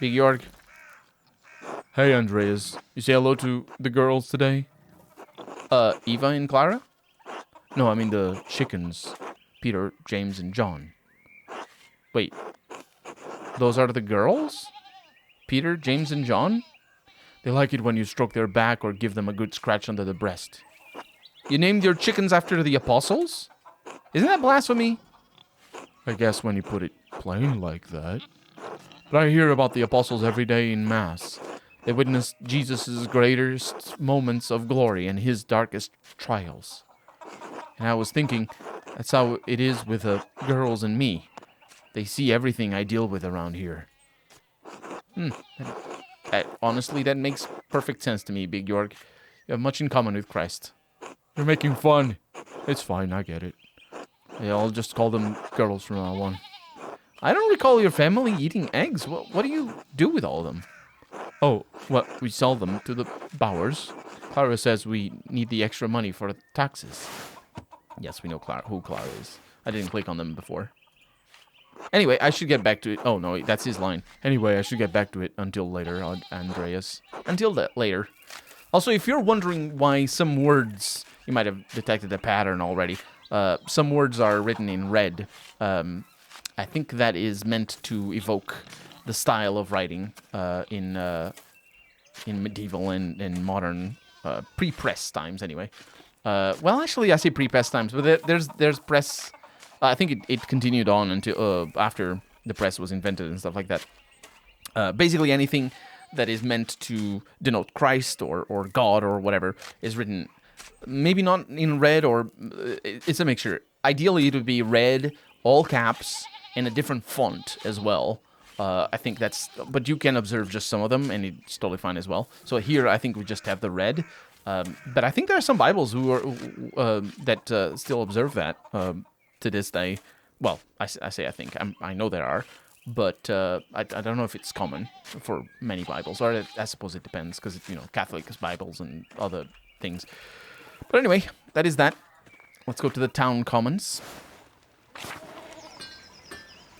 Big York. Hey, Andreas. You say hello to the girls today? Eva and Clara? No, I mean the chickens. Peter, James, and John. Wait. Those are the girls? Peter, James, and John? They like it when you stroke their back or give them a good scratch under the breast. You named your chickens after the apostles? Isn't that blasphemy? I guess when you put it plain like that. But I hear about the apostles every day in Mass. They witnessed Jesus' greatest moments of glory and his darkest trials. And I was thinking, that's how it is with the girls and me. They see everything I deal with around here. Honestly, that makes perfect sense to me, Big York. You have much in common with Christ. You're making fun. It's fine, I get it. Yeah, I'll just call them girls from now on. I don't recall your family eating eggs. What do you do with all of them? Oh, well, we sell them to the Bowers. Clara says we need the extra money for taxes. Yes, we know who Clara is. I didn't click on them before. Anyway, I should get back to it. Oh, no, that's his line. Anyway, I should get back to it until later, Andreas. Until later. Also, if you're wondering why some words, you might have detected a pattern already. Some words are written in red. I think that is meant to evoke the style of writing in medieval and modern pre-press times, anyway. Well, actually, I say pre-press times, but there's press. I think it continued on until after the press was invented and stuff like that. Basically, anything that is meant to denote Christ or God or whatever is written, maybe not in red, or it's a mixture. Ideally, it would be red, all caps, in a different font as well. I think that's, but you can observe just some of them, and it's totally fine as well. So here, I think we just have the red. But I think there are some Bibles who are that still observe that to this day. Well, I say I think. I know there are, but I don't know if it's common for many Bibles, or I suppose it depends, because Catholic Bibles and other things. But anyway, that is that. Let's go to the town commons.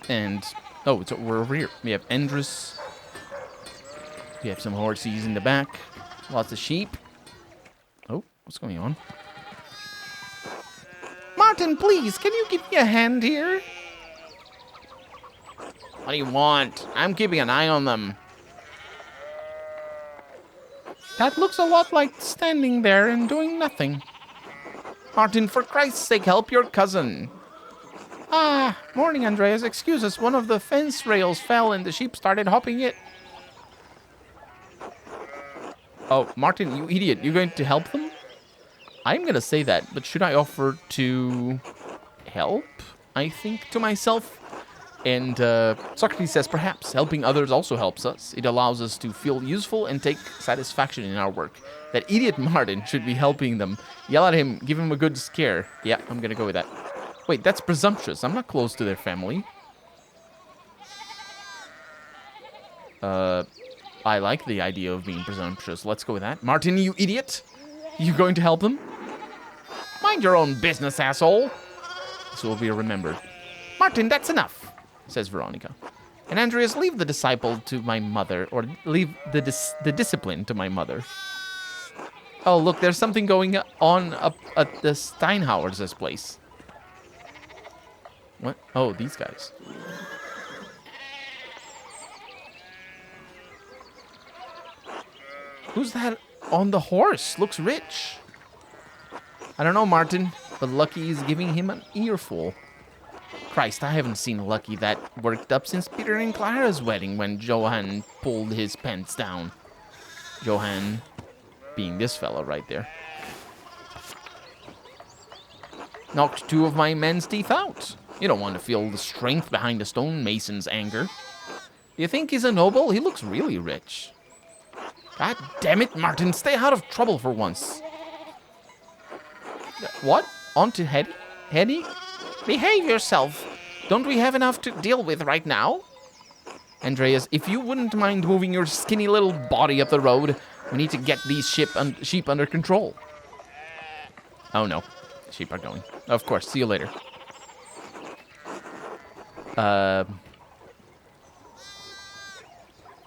And we're over here. We have Endress. We have some horses in the back. Lots of sheep. Oh, what's going on? Martin, please, can you give me a hand here? What do you want? I'm keeping an eye on them. That looks a lot like standing there and doing nothing. Martin, for Christ's sake, help your cousin. Ah, morning, Andreas. Excuse us, one of the fence rails fell and the sheep started hopping it. Oh, Martin, you idiot. You're going to help them? I'm going to say that, but should I offer to help, I think, to myself? And Socrates says, perhaps helping others also helps us. It allows us to feel useful and take satisfaction in our work. That idiot Martin should be helping them. Yell at him, give him a good scare. Yeah, I'm going to go with that. Wait, that's presumptuous. I'm not close to their family. I like the idea of being presumptuous. Let's go with that. Martin, you idiot. You going to help them? Mind your own business, asshole. This will be remembered. Martin, that's enough, says Veronica. And Andreas, leave the disciple to my mother, or leave the discipline to my mother. Oh, look, there's something going on up at the Steinhauer's place. What? Oh, these guys. Who's that on the horse? Looks rich. I don't know, Martin, but Lucky is giving him an earful. Christ, I haven't seen Lucky that worked up since Peter and Clara's wedding when Johann pulled his pants down. Johann being this fellow right there. Knocked 2 of my men's teeth out. You don't want to feel the strength behind a stonemason's anger. You think he's a noble? He looks really rich. God damn it, Martin, stay out of trouble for once. What? On to Hetty? Hetty? Behave yourself. Don't we have enough to deal with right now? Andreas, if you wouldn't mind moving your skinny little body up the road, we need to get these sheep under control. Oh no, sheep are going. Of course, see you later.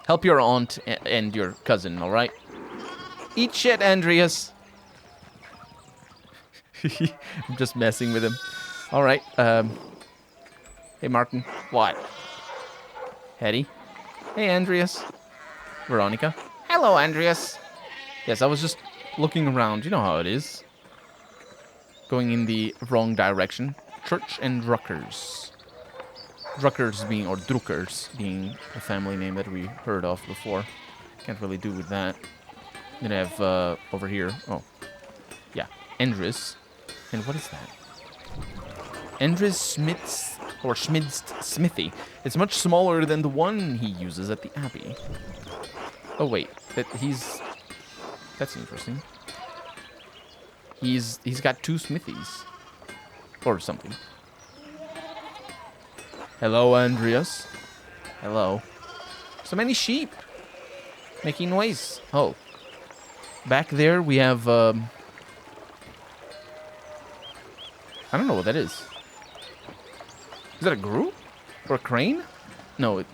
Help your aunt and your cousin, all right? Eat shit, Andreas. I'm just messing with him. All right. Hey, Martin. What? Hetty. Hey, Andreas. Veronica. Hello, Andreas. Yes, I was just looking around. You know how it is. Going in the wrong direction. Church and Druckers. Druckers being, or Druckers being a family name that we heard of before. Can't really do with that. Then I have, over here, oh, yeah, Endris. And what is that? Endris Smith's, or Schmid's Smithy. It's much smaller than the one he uses at the Abbey. Oh, wait, that's interesting. He's got 2 smithies. Or something. Hello, Andreas. Hello. So many sheep. Making noise. Oh. Back there we have, I don't know what that is. Is that a group? Or a crane? No, it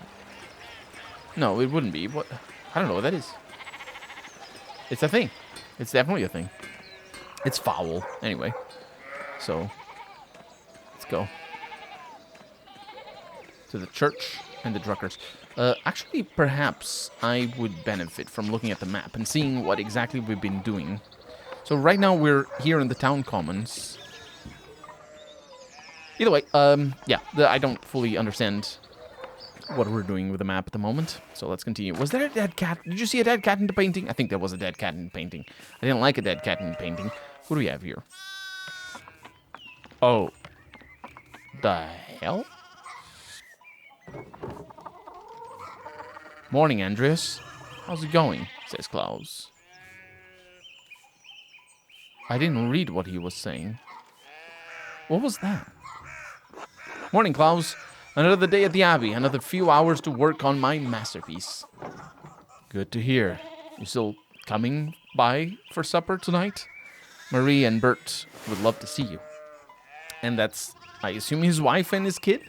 wouldn't be. What? I don't know what that is. It's a thing. It's definitely a thing. It's foul. Anyway. So, let's go. To the church and the Druckers. Actually, perhaps I would benefit from looking at the map and seeing what exactly we've been doing. So right now we're here in the town commons. Either way, yeah, I don't fully understand what we're doing with the map at the moment. So let's continue. Was there a dead cat? Did you see a dead cat in the painting? I think there was a dead cat in the painting. I didn't like a dead cat in the painting. What do we have here? Oh. The hell? Morning, Andreas. How's it going? Says Klaus. I didn't read what he was saying. What was that? Morning, Klaus. Another day at the Abbey. Another few hours to work on my masterpiece. Good to hear. You still coming by for supper tonight? Marie and Bert would love to see you. And that's, I assume, his wife and his kid?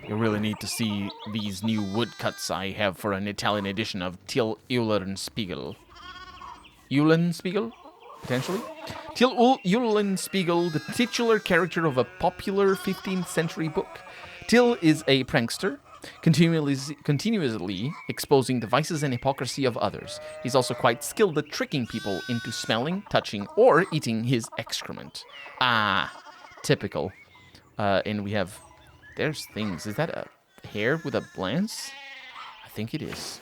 You really need to see these new woodcuts I have for an Italian edition of Till Eulenspiegel. Eulenspiegel? Potentially? Till Eulenspiegel, the titular character of a popular 15th century book. Till is a prankster, continuously exposing the vices and hypocrisy of others. He's also quite skilled at tricking people into smelling, touching, or eating his excrement. Ah, typical. And we have... There's things. Is that a hare with a lance? I think it is.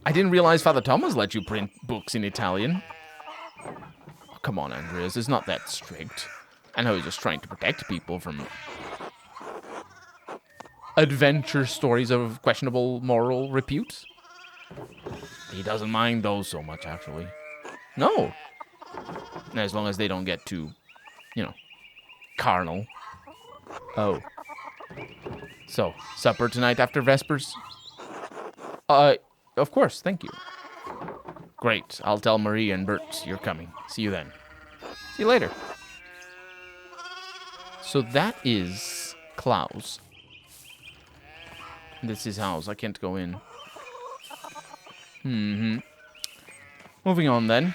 I didn't realize Father Thomas let you print books in Italian. Oh, come on, Andreas. It's not that strict. I know he's just trying to protect people from adventure stories of questionable moral repute. He doesn't mind those so much, actually. No. As long as they don't get too, you know, carnal. Oh. So, supper tonight after Vespers? Of course, thank you. Great, I'll tell Marie and Bert you're coming. See you then. See you later. So that is Klaus. This is his house, I can't go in. Moving on then.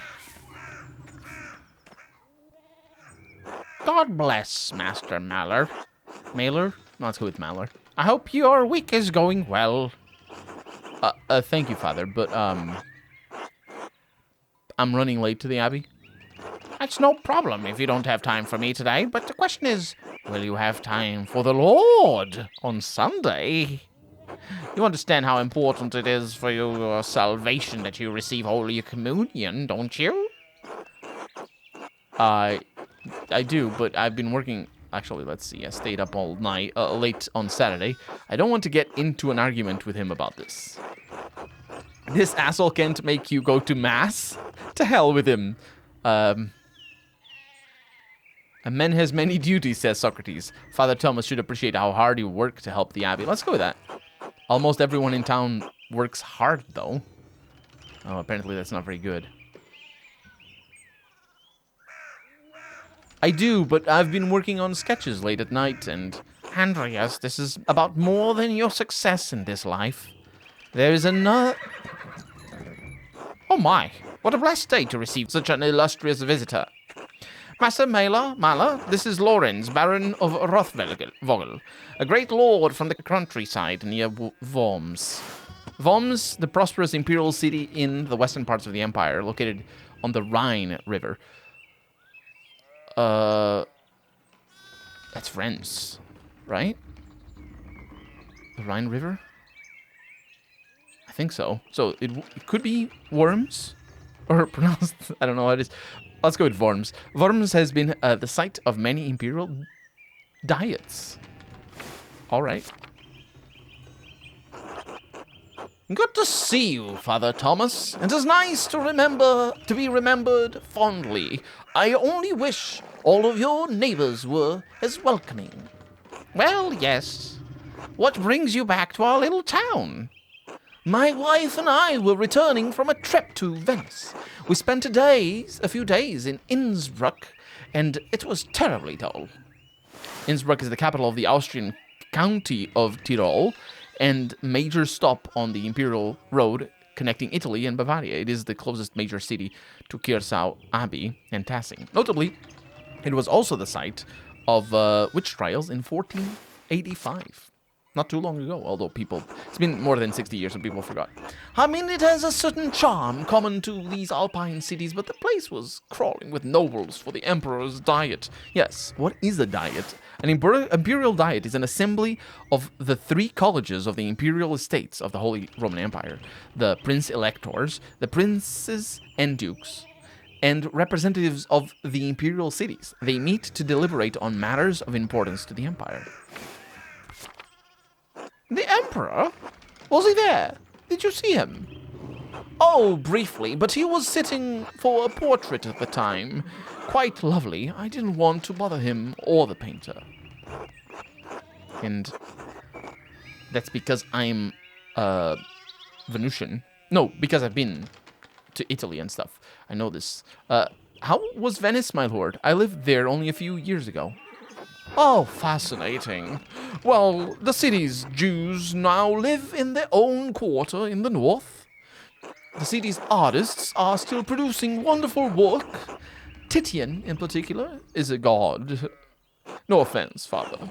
God bless, Master Maller. Mailer? No, let's go with Maller. I hope your week is going well. Thank you, Father, but, I'm running late to the Abbey. That's no problem if you don't have time for me today, but the question is, will you have time for the Lord on Sunday? You understand how important it is for your salvation that you receive Holy Communion, don't you? I do, but I've been working... Actually, let's see. I stayed up all night, late on Saturday. I don't want to get into an argument with him about this. This asshole can't make you go to Mass? To hell with him. A man has many duties, says Socrates. Father Thomas should appreciate how hard you work to help the Abbey. Let's go with that. Almost everyone in town works hard, though. Oh, apparently that's not very good. I do, but I've been working on sketches late at night, and Andreas, this is about more than your success in this life. There is another... Oh my, what a blessed day to receive such an illustrious visitor. Master Mahler, this is Lorenz, Baron of Rothvogel, a great lord from the countryside near Worms. Worms, the prosperous imperial city in the western parts of the empire, located on the Rhine River. That's Rennes, right? The Rhine River? I think so. So it could be Worms, or pronounced, I don't know how it is. Let's go with Worms. Worms has been the site of many imperial diets. All right. Good to see you, Father Thomas. It is nice to be remembered fondly. I only wish all of your neighbors were as welcoming. Well, yes. What brings you back to our little town? My wife and I were returning from a trip to Venice. We spent a few days in Innsbruck, and it was terribly dull. Innsbruck is the capital of the Austrian county of Tyrol, and major stop on the Imperial Road connecting Italy and Bavaria. It is the closest major city to Kiersau Abbey and Tassing. Notably, it was also the site of witch trials in 1485. Not too long ago, although it's been more than 60 years and people forgot. I mean, it has a certain charm common to these Alpine cities, but the place was crawling with nobles for the emperor's diet. Yes, what is a diet? An imperial diet is an assembly of the 3 colleges of the imperial estates of the Holy Roman Empire. The prince-electors, the princes and dukes, and representatives of the imperial cities. They meet to deliberate on matters of importance to the empire. The Emperor? Was he there? Did you see him? Oh, briefly, but he was sitting for a portrait at the time. Quite lovely. I didn't want to bother him or the painter. And that's because I'm Venusian. No, because I've been to Italy and stuff. I know this. How was Venice, my lord? I lived there only a few years ago. Oh, fascinating. Well, the city's Jews now live in their own quarter in the north. The city's artists are still producing wonderful work. Titian, in particular, is a god. No offense, father.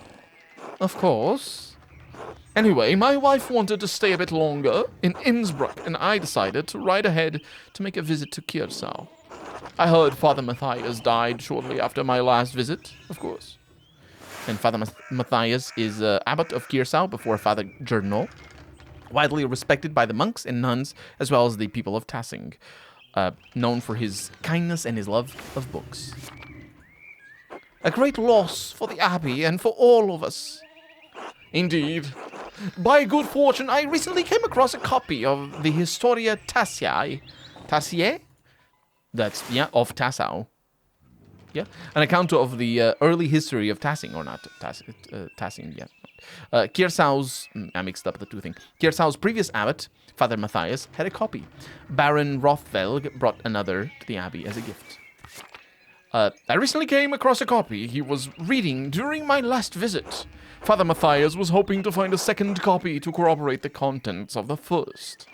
Of course. Anyway, my wife wanted to stay a bit longer in Innsbruck, and I decided to ride ahead to make a visit to Kiersau. I heard Father Matthias died shortly after my last visit, of course. And Father Matthias is abbot of Kiersau before Father Gernot, widely respected by the monks and nuns, as well as the people of Tassing, known for his kindness and his love of books. A great loss for the abbey and for all of us. Indeed. By good fortune, I recently came across a copy of the Historia Tassiae. Tassiae? That's, yeah, of Tassau. Yeah, an account of the early history of Tassing, or not Tassing, yeah. Kiersau's, I mixed up the two things. Kiersau's previous abbot, Father Matthias, had a copy. Baron Rothvelg brought another to the abbey as a gift. I recently came across a copy he was reading during my last visit. Father Matthias was hoping to find a second copy to corroborate the contents of the first.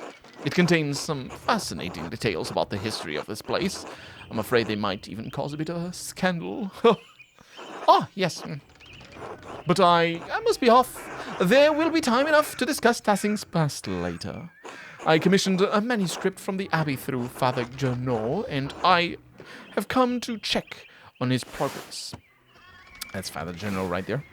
It contains some fascinating details about the history of this place. I'm afraid they might even cause a bit of a scandal. Ah, yes. But I must be off. There will be time enough to discuss Tassing's past later. I commissioned a manuscript from the abbey through Father Gernot, and I have come to check on his progress. That's Father Gernot right there.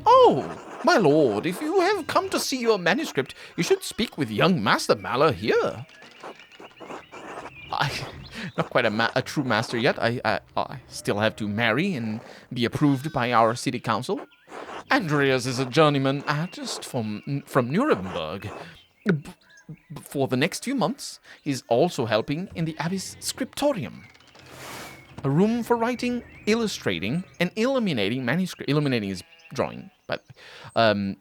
Oh, my lord, if you have come to see your manuscript, you should speak with young Master Mahler here. Not quite a true master yet. I still have to marry and be approved by our city council. Andreas is a journeyman artist from Nuremberg. For the next few months, he's also helping in the abbey's scriptorium, a room for writing, illustrating, and illuminating manuscripts. Illuminating is drawing, but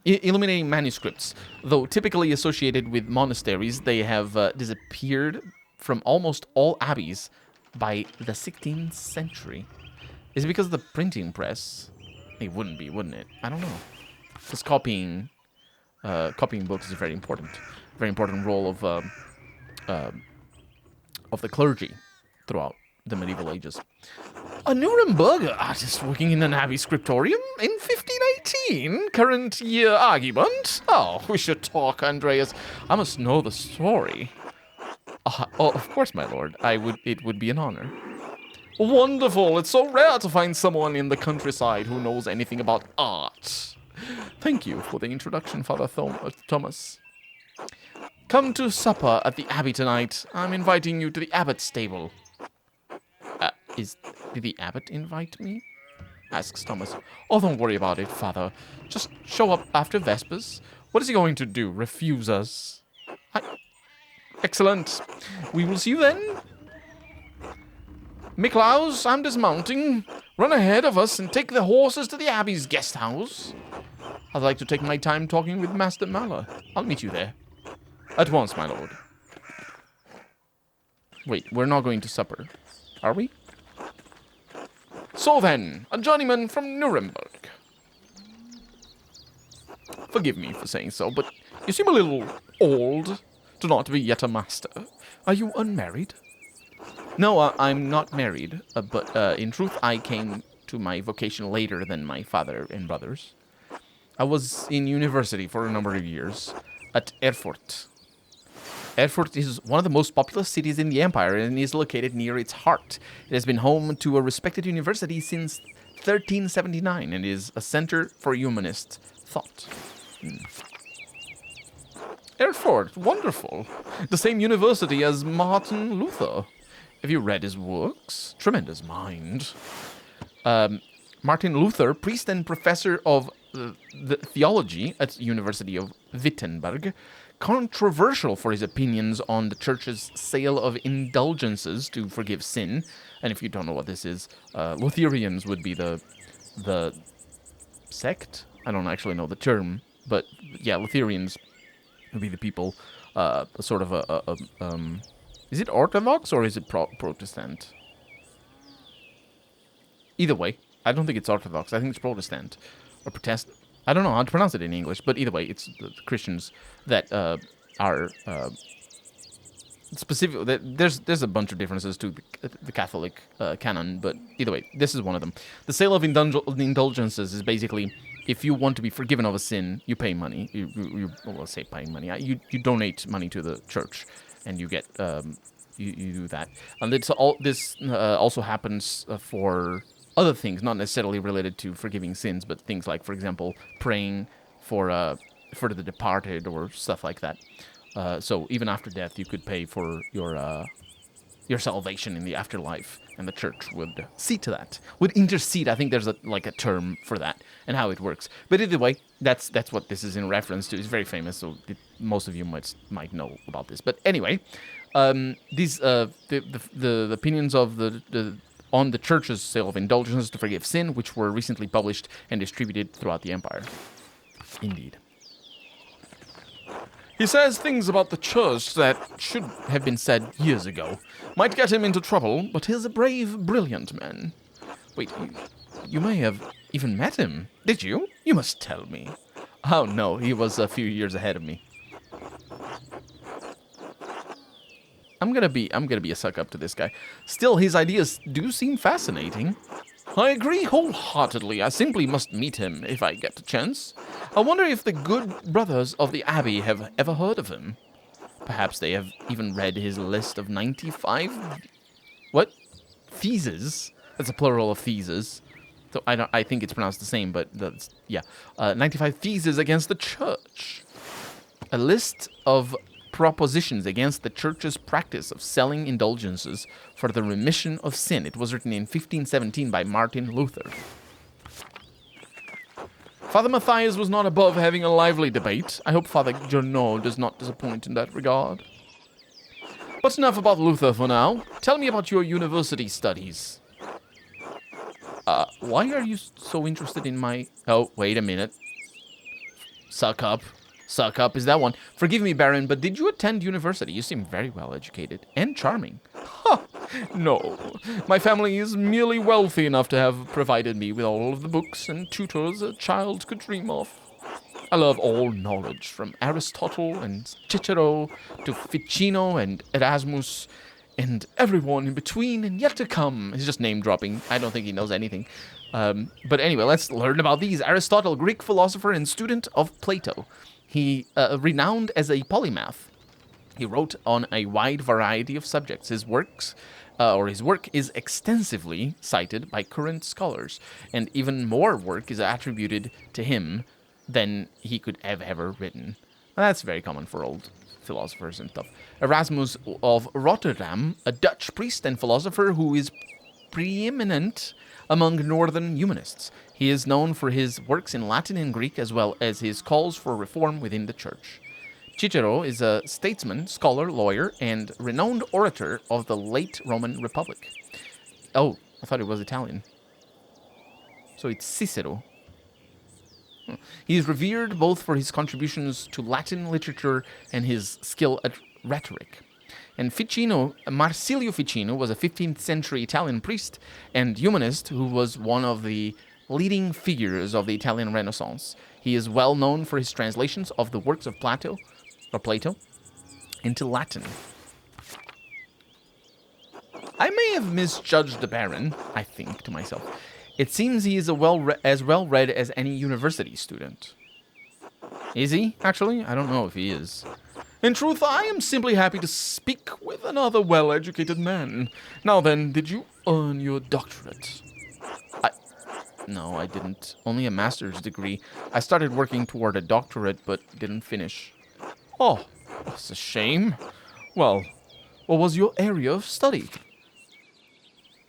illuminating manuscripts, though typically associated with monasteries, they have disappeared from almost all abbeys by the 16th century. Is it because of the printing press? It wouldn't be, wouldn't it? I don't know. Because copying books is a very important role of the clergy throughout the medieval ages. A Nuremberg artist working in an abbey scriptorium in 1518? Current year argument? Oh, we should talk, Andreas. I must know the story. Oh, of course, my lord. It would be an honor. Wonderful. It's so rare to find someone in the countryside who knows anything about art. Thank you for the introduction, Father Thomas. Come to supper at the abbey tonight. I'm inviting you to the abbot's stable. Did the abbot invite me? Asks Thomas. Oh, don't worry about it, Father. Just show up after Vespers. What is he going to do? Refuse us? Excellent. We will see you then. Miklaus, I'm dismounting. Run ahead of us and take the horses to the abbey's guest house. I'd like to take my time talking with Master Maller. I'll meet you there. At once, my lord. Wait, we're not going to supper, are we? So then, a journeyman from Nuremberg. Forgive me for saying so, but you seem a little old to not be yet a master. Are you unmarried? No, I'm not married, but in truth, I came to my vocation later than my father and brothers. I was in university for a number of years at Erfurt. Erfurt is one of the most populous cities in the empire and is located near its heart. It has been home to a respected university since 1379 and is a center for humanist thought. Erfurt, wonderful. The same university as Martin Luther. Have you read his works? Tremendous mind. Martin Luther, priest and professor of the theology at University of Wittenberg, controversial for his opinions on the church's sale of indulgences to forgive sin. And if you don't know what this is, Lutherans would be the sect? I don't actually know the term, but yeah, Lutherans would be the people, sort of is it Orthodox or is it Protestant? Either way, I don't think it's Orthodox. I think it's Protestant or Protestant. I don't know how to pronounce it in English, but either way, it's the Christians that are specific. There's a bunch of differences to the Catholic canon, but either way, this is one of them. The sale of indulgences is basically, if you want to be forgiven of a sin, you pay money. You well, say paying money. You donate money to the church, and you get you do that. And this also happens for other things, not necessarily related to forgiving sins, but things like, for example, praying for the departed or stuff like that. So even after death, you could pay for your salvation in the afterlife, and the church would see to that. Would intercede. I think there's a term for that and how it works. But either way, that's what this is in reference to. It's very famous, so most of you might know about this. But anyway, these the opinions of on the church's sale of indulgences to forgive sin, which were recently published and distributed throughout the empire. Indeed. He says things about the church that should have been said years ago. Might get him into trouble, but he's a brave, brilliant man. Wait, you may have even met him. Did you? You must tell me. Oh no, he was a few years ahead of me. I'm gonna be a suck up to this guy. Still, his ideas do seem fascinating. I agree wholeheartedly. I simply must meet him if I get the chance. I wonder if the good brothers of the Abbey have ever heard of him. Perhaps they have even read his list of 95... What? Theses? That's a plural of theses. So I think it's pronounced the same, but that's... Yeah. 95 theses against the church. A list of propositions against the church's practice of selling indulgences for the remission of sin. It was written in 1517 by Martin Luther. Father Matthias was not above having a lively debate. I hope Father Journeau does not disappoint in that regard. But enough about Luther for now. Tell me about your university studies. Why are you so interested in my... Oh, wait a minute. Suck up. Suck up is that one. Forgive me, Baron, but did you attend university? You seem very well educated and charming. No, my family is merely wealthy enough to have provided me with all of the books and tutors a child could dream of. I love all knowledge, from Aristotle and Cicero to Ficino and Erasmus and everyone in between and yet to come. He's just name dropping. I don't think he knows anything. But anyway, let's learn about these. Aristotle, Greek philosopher and student of Plato. He renowned as a polymath. He wrote on a wide variety of subjects. His work is extensively cited by current scholars, and even more work is attributed to him than he could have ever written. Well, that's very common for old philosophers and stuff. Erasmus of Rotterdam, a Dutch priest and philosopher who is preeminent among northern humanists. He is known for his works in Latin and Greek, as well as his calls for reform within the church. Cicero is a statesman, scholar, lawyer, and renowned orator of the late Roman Republic. Oh, I thought it was Italian. So it's Cicero. He is revered both for his contributions to Latin literature and his skill at rhetoric. And Ficino, Marsilio Ficino, was a 15th century Italian priest and humanist who was one of the leading figures of the Italian Renaissance. He is well known for his translations of the works of Plato into Latin. I may have misjudged the Baron, I think to myself. It seems he is as well-read as any university student. Is he, actually? I don't know if he is. In truth, I am simply happy to speak with another well-educated man. Now then, did you earn your doctorate? No, I didn't. Only a master's degree. I started working toward a doctorate, but didn't finish. Oh, that's a shame. Well, what was your area of study?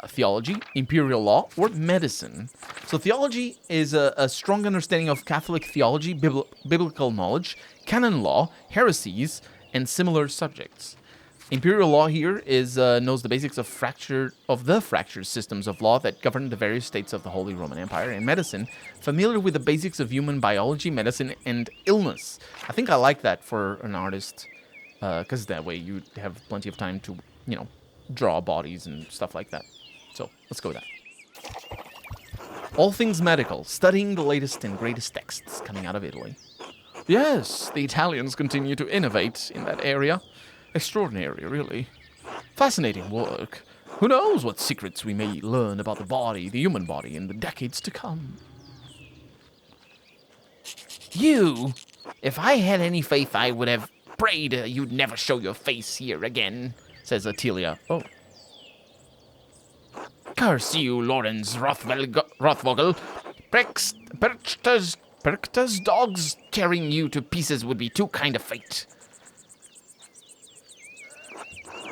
Theology, imperial law, or medicine. So theology is a strong understanding of Catholic theology, biblical knowledge, canon law, heresies, and similar subjects. Imperial law here knows the basics of the fractured systems of law that govern the various states of the Holy Roman Empire. And medicine, familiar with the basics of human biology, medicine, and illness. I think I like that for an artist, because that way you have plenty of time to, draw bodies and stuff like that. So let's go with that. All things medical, studying the latest and greatest texts coming out of Italy. Yes, the Italians continue to innovate in that area. Extraordinary, really. Fascinating work. Who knows what secrets we may learn about the human body, in the decades to come. You? If I had any faith, I would have prayed you'd never show your face here again, says Attilia. Oh. Curse you, Lawrence Rothvogel. Perchta's dogs tearing you to pieces would be too kind of fate.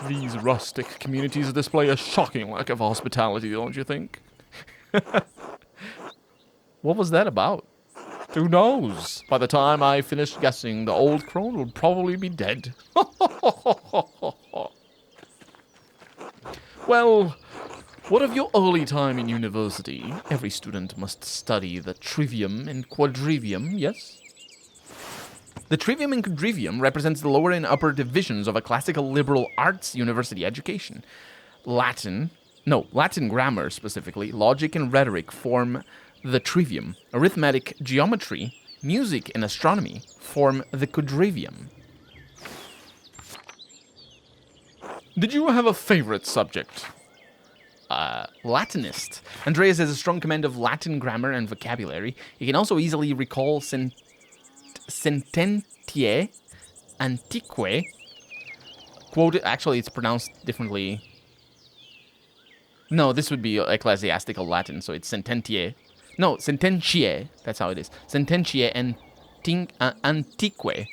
These rustic communities display a shocking lack of hospitality, don't you think? What was that about? Who knows? By the time I finish guessing, the old crone will probably be dead. Well, what of your early time in university? Every student must study the trivium and quadrivium, yes? The trivium and quadrivium represents the lower and upper divisions of a classical liberal arts university education. Latin grammar specifically, logic and rhetoric form the trivium. Arithmetic, geometry, music, and astronomy form the quadrivium. Did you have a favorite subject? Latinist. Andreas has a strong command of Latin grammar and vocabulary. He can also easily recall sententiae antiquae. Quoted, actually, it's pronounced differently. No, this would be ecclesiastical Latin, so it's sententiae. No, sententiae. That's how it is. Sententiae antiquae.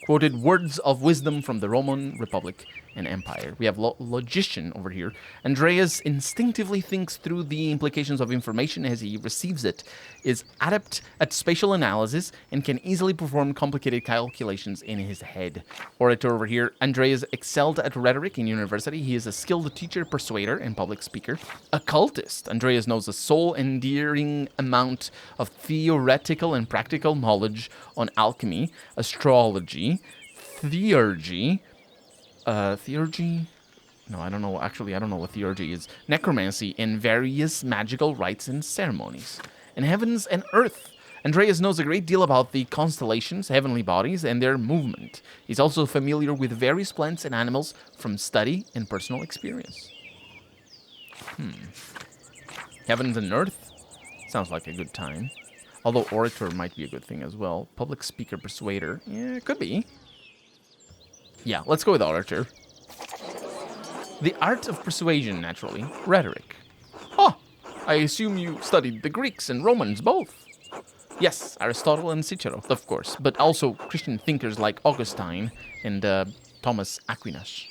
Quoted words of wisdom from the Roman Republic and Empire. We have logician over here. Andreas instinctively thinks through the implications of information as he receives it, is adept at spatial analysis, and can easily perform complicated calculations in his head. Orator over here. Andreas excelled at rhetoric in university. He is a skilled teacher, persuader, and public speaker. Occultist. Andreas knows a soul-endearing amount of theoretical and practical knowledge on alchemy, astrology, theurgy, No, I don't know. Actually, I don't know what theurgy is. Necromancy and various magical rites and ceremonies. And heavens and earth. Andreas knows a great deal about the constellations, heavenly bodies, and their movement. He's also familiar with various plants and animals from study and personal experience. Heavens and earth? Sounds like a good time. Although orator might be a good thing as well. Public speaker, persuader. Yeah, it could be. Yeah, let's go with orator. The art of persuasion, naturally. Rhetoric. Oh, I assume you studied the Greeks and Romans both. Yes, Aristotle and Cicero, of course, but also Christian thinkers like Augustine and Thomas Aquinas.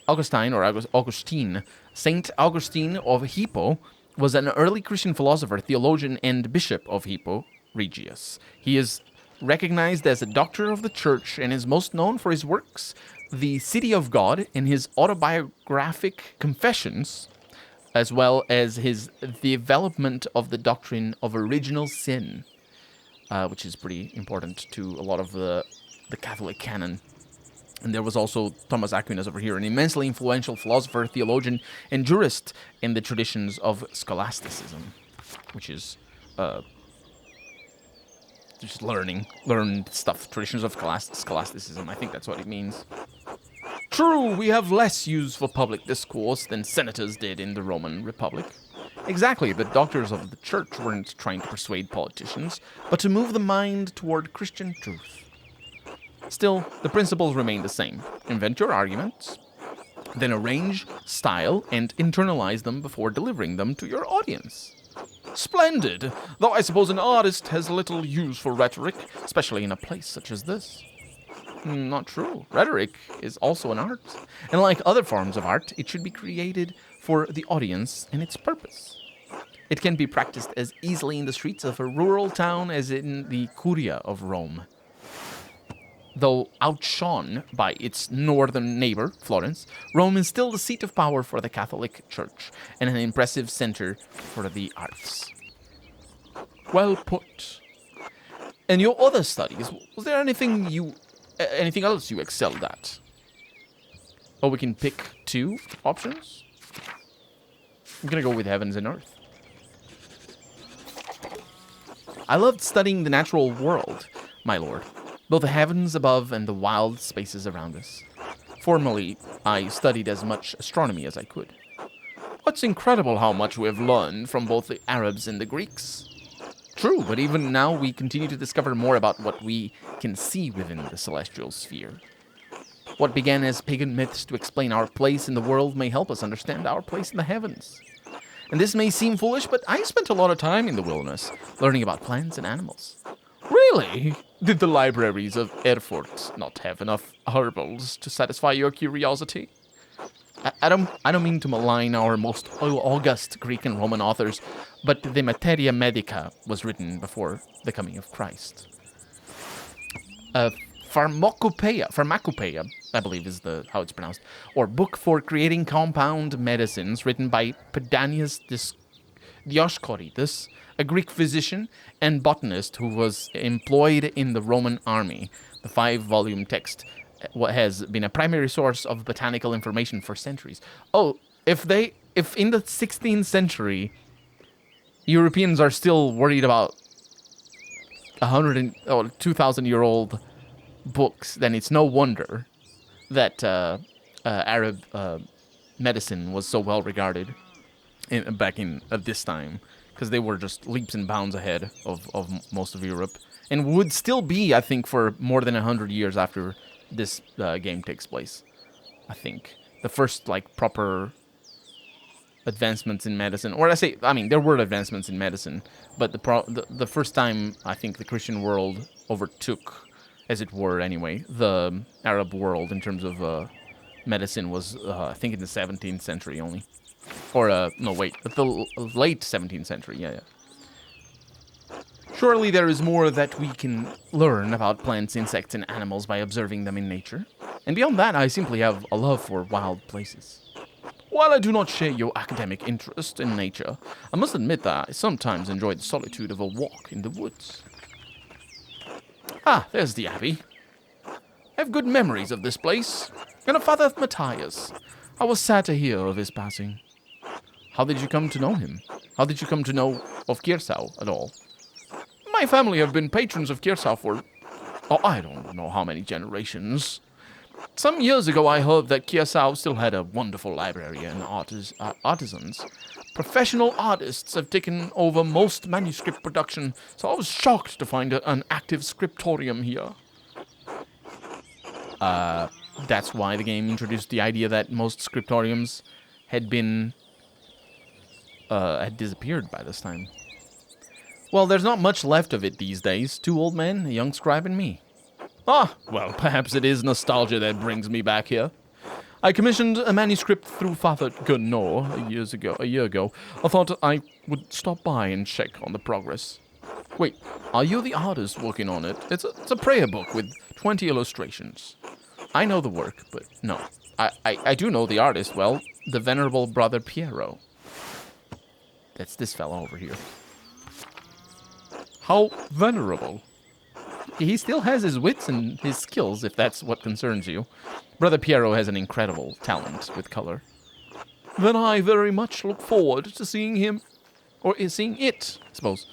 Augustine, or Augustine, Saint Augustine of Hippo, was an early Christian philosopher, theologian, and bishop of Hippo Regius. He is recognized as a doctor of the church and is most known for his works, The City of God, and his autobiographic confessions, as well as his development of the doctrine of original sin, which is pretty important to a lot of the Catholic canon. And there was also Thomas Aquinas over here, an immensely influential philosopher, theologian, and jurist in the traditions of scholasticism, which is just learned stuff, traditions of scholasticism. I think that's what it means. True, we have less use for public discourse than senators did in the Roman Republic. Exactly, the doctors of the church weren't trying to persuade politicians, but to move the mind toward Christian truth. Still, the principles remain the same. Invent your arguments, then arrange, style, and internalize them before delivering them to your audience. Splendid! Though I suppose an artist has little use for rhetoric, especially in a place such as this. Not true. Rhetoric is also an art. And like other forms of art, it should be created for the audience and its purpose. It can be practiced as easily in the streets of a rural town as in the Curia of Rome. Though outshone by its northern neighbor, Florence, Rome is still the seat of power for the Catholic Church and an impressive center for the arts. Well put. In your other studies, was there anything else you excelled at? Or we can pick two options? I'm gonna go with heavens and earth. I loved studying the natural world, my lord. Both the heavens above and the wild spaces around us. Formerly, I studied as much astronomy as I could. It's incredible how much we have learned from both the Arabs and the Greeks. True, but even now we continue to discover more about what we can see within the celestial sphere. What began as pagan myths to explain our place in the world may help us understand our place in the heavens. And this may seem foolish, but I spent a lot of time in the wilderness, learning about plants and animals. Really? Did the libraries of Erfurt not have enough herbals to satisfy your curiosity? I don't mean to malign our most august Greek and Roman authors, but the Materia Medica was written before the coming of Christ. Pharmacopoeia, I believe is how it's pronounced, or book for creating compound medicines, written by Pedanius Dioscorides, a Greek physician and botanist who was employed in the Roman army. The 5-volume text has been a primary source of botanical information for centuries. Oh, if in the 16th century Europeans are still worried about 2,000-year-old books, then it's no wonder that Arab medicine was so well regarded back in at this time, because they were just leaps and bounds ahead of most of Europe, and would still be, I think, for more than 100 years after this game takes place. I think the first proper advancements in medicine, or there were advancements in medicine, but the first time I think the Christian world overtook, as it were anyway, the Arab world in terms of medicine was I think in the 17th century only. Or, the late 17th century, yeah. Surely there is more that we can learn about plants, insects, and animals by observing them in nature. And beyond that, I simply have a love for wild places. While I do not share your academic interest in nature, I must admit that I sometimes enjoy the solitude of a walk in the woods. Ah, there's the abbey. I have good memories of this place, and of Father Matthias. I was sad to hear of his passing. How did you come to know him? How did you come to know of Kirsau at all? My family have been patrons of Kirsau for, I don't know how many generations. Some years ago I heard that Kirsau still had a wonderful library and artisans. Professional artists have taken over most manuscript production, so I was shocked to find an active scriptorium here. That's why the game introduced the idea that most scriptoriums had disappeared by this time. Well, there's not much left of it these days. 2 old men, a young scribe, and me. Well, perhaps it is nostalgia that brings me back here. I commissioned a manuscript through Father Gernot a year ago. I thought I would stop by and check on the progress. Wait, are you the artist working on it? It's a prayer book with 20 illustrations. I know the work, but no. I do know the artist well, the venerable brother Piero. That's this fellow over here. How venerable? He still has his wits and his skills, if that's what concerns you. Brother Piero has an incredible talent with color. Then I very much look forward to seeing him, or seeing it, I suppose.